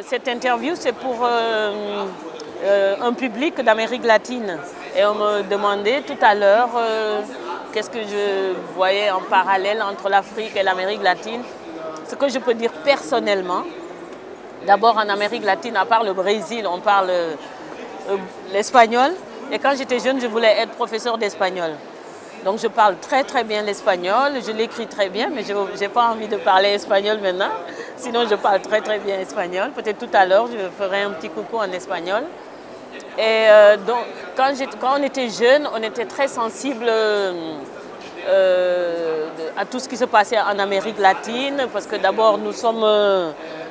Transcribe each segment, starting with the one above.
Cette interview, c'est pour un public d'Amérique latine. Et on me demandait tout à l'heure qu'est-ce que je voyais en parallèle entre l'Afrique et l'Amérique latine. Ce que je peux dire personnellement, d'abord en Amérique latine, à part le Brésil, on parle l'espagnol. Et quand j'étais jeune, je voulais être professeur d'espagnol. Donc je parle très très bien l'espagnol, je l'écris très bien, mais je n'ai pas envie de parler espagnol maintenant. Sinon je parle très très bien espagnol. Peut-être tout à l'heure, je ferai un petit coucou en espagnol. Et donc quand on était jeune, on était très sensible à tout ce qui se passait en Amérique latine. Parce que d'abord,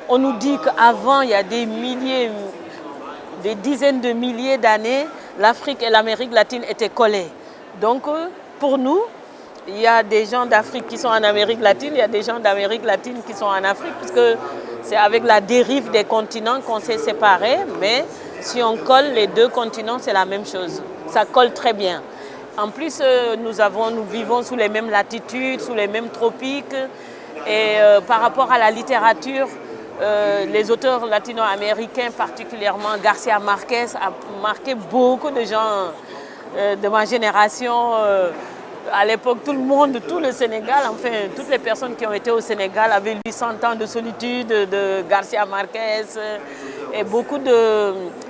on nous dit qu'avant, il y a des dizaines de milliers d'années, l'Afrique et l'Amérique latine étaient collées. Donc, pour nous, il y a des gens d'Afrique qui sont en Amérique latine, il y a des gens d'Amérique latine qui sont en Afrique, parce que c'est avec la dérive des continents qu'on s'est séparés, mais si on colle les deux continents, c'est la même chose. Ça colle très bien. En plus, nous vivons sous les mêmes latitudes, sous les mêmes tropiques, et par rapport à la littérature, les auteurs latino-américains, particulièrement Garcia Marquez, a marqué beaucoup de gens de ma génération. À l'époque, tout le Sénégal, enfin toutes les personnes qui ont été au Sénégal avaient lu 100 ans de solitude de Garcia Marquez. Et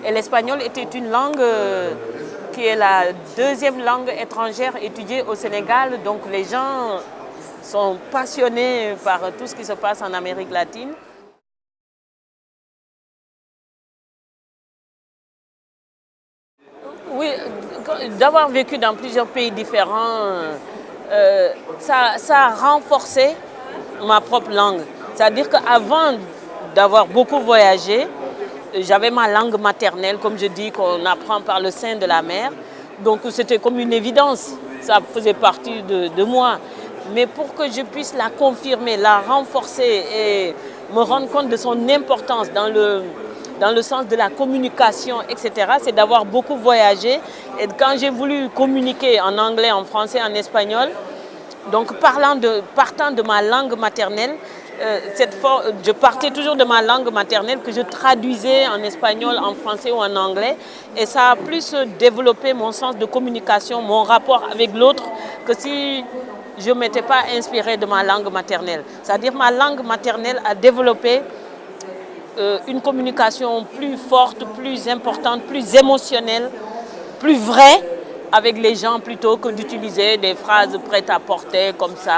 et l'espagnol était une langue qui est la deuxième langue étrangère étudiée au Sénégal. Donc les gens sont passionnés par tout ce qui se passe en Amérique latine. Oui, d'avoir vécu dans plusieurs pays différents, ça a renforcé ma propre langue. C'est-à-dire qu'avant d'avoir beaucoup voyagé, j'avais ma langue maternelle, comme je dis, qu'on apprend par le sein de la mère. Donc c'était comme une évidence, ça faisait partie de moi. Mais pour que je puisse la confirmer, la renforcer et me rendre compte de son importance dans le sens de la communication, etc., c'est d'avoir beaucoup voyagé. Et quand j'ai voulu communiquer en anglais, en français, en espagnol, donc partant de ma langue maternelle, je partais toujours de ma langue maternelle que je traduisais en espagnol, en français ou en anglais. Et ça a plus développé mon sens de communication, mon rapport avec l'autre, que si je ne m'étais pas inspirée de ma langue maternelle. C'est-à-dire ma langue maternelle a développé une communication plus forte, plus importante, plus émotionnelle, plus vraie avec les gens plutôt que d'utiliser des phrases prêtes à porter comme ça.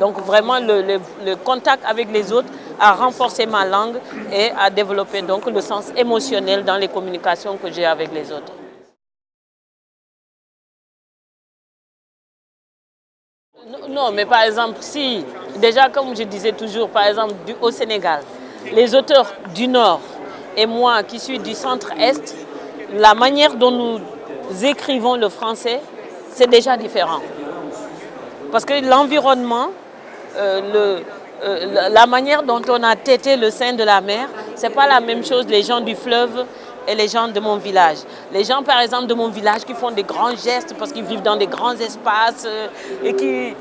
Donc vraiment le contact avec les autres a renforcé ma langue et a développé donc le sens émotionnel dans les communications que j'ai avec les autres. Non, mais par exemple, si, déjà comme je disais toujours, par exemple au Sénégal, les auteurs du Nord et moi qui suis du Centre-Est, la manière dont nous écrivons le français, c'est déjà différent. Parce que l'environnement, la manière dont on a tété le sein de la mer, ce n'est pas la même chose les gens du fleuve et les gens de mon village. Les gens par exemple de mon village qui font des grands gestes parce qu'ils vivent dans des grands espaces et qui...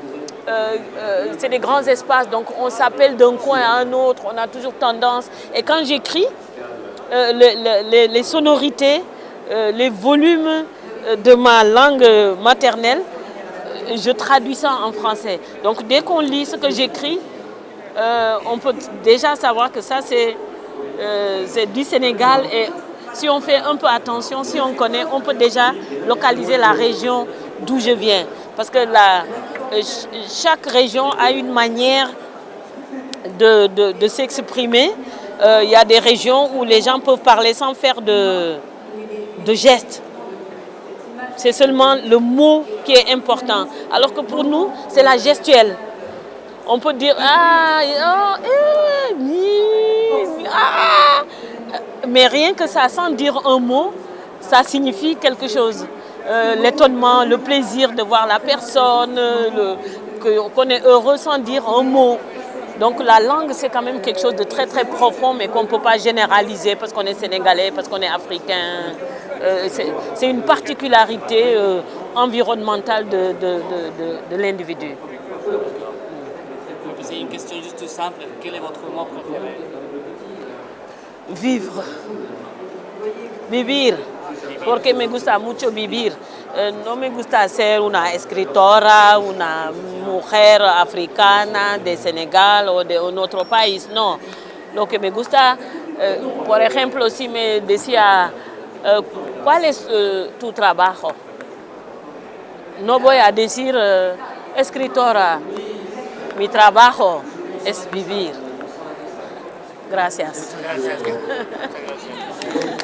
c'est des grands espaces, donc on s'appelle d'un coin à un autre, on a toujours tendance. Et quand j'écris, les sonorités, les volumes de ma langue maternelle, je traduis ça en français. Donc dès qu'on lit ce que j'écris, on peut déjà savoir que ça c'est du Sénégal. Et si on fait un peu attention, si on connaît, on peut déjà localiser la région d'où je viens. Parce que chaque région a une manière de s'exprimer. Il y a des régions où les gens peuvent parler sans faire de gestes. C'est seulement le mot qui est important. Alors que pour nous, c'est la gestuelle. On peut dire mais rien que ça, sans dire un mot, ça signifie quelque chose. L'étonnement, le plaisir de voir la personne, qu'on est heureux sans dire un mot. Donc la langue, c'est quand même quelque chose de très très profond, mais qu'on ne peut pas généraliser parce qu'on est sénégalais, parce qu'on est africain. C'est une particularité environnementale de l'individu. C'est une question juste simple. Quel est votre mot préféré? vivre, vivir, porque me gusta mucho vivir. No me gusta ser una escritora, una mujer africana de Senegal o de un otro país, no. Lo que me gusta, por ejemplo, si me decía, ¿cuál es tu trabajo? No voy a decir escritora, mi trabajo es vivir. Gracias. Gracias. Muchas gracias.